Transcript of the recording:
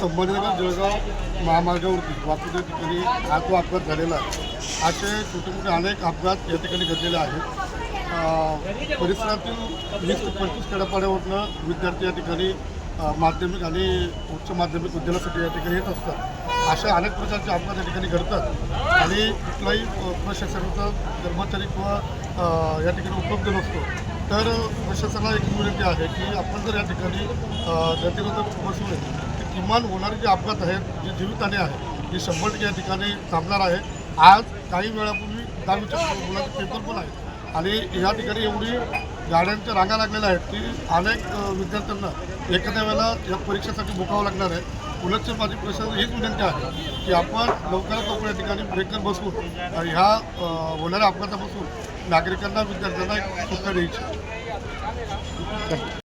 संभाजीनगर जळगाव महामार्गावरती वाहतुकीच्या ठिकाणी हा जो अपघात झालेला आहे, असे छोटे मोठे अनेक अपघात या ठिकाणी घडलेले आहेत। परिसरातील 20 ते 25 खेड्यापाड्यावरनं विद्यार्थी या ठिकाणी माध्यमिक आणि उच्च माध्यमिक विद्यालयासाठी या ठिकाणी येत असतात। अशा अनेक प्रकारचे अपघात या ठिकाणी घडतात आणि कुठलाही प्रशासनाचा कर्मचारी किंवा या ठिकाणी उपलब्ध नसतो। तर प्रशासनाला एक विनंती आहे की आपण जर या ठिकाणी गतिरोधक बसवले तर किमान होणारे जे अपघात आहेत, जे जीवितहानी आहे, ही 100% या ठिकाणी थांबणार आहे। आज काही वेळापूर्वी 10वीच्या मुलांचे पेपर पण आहेत आणि या ठिकाणी एवढी गाड्यांच्या रांगा लागलेल्या आहेत की अनेक विद्यार्थ्यांना एखाद्या वेळेला या परीक्षेसाठी मुकावं लागणार आहे। उलटची माझी प्रशासन हीच विनंती आहे की आपण लवकरात लवकर या ठिकाणी ब्रेकर बसवून ह्या होणाऱ्या अपघातापासून नागरिकांना विद्यार्थ्यांना सुटका द्यायची।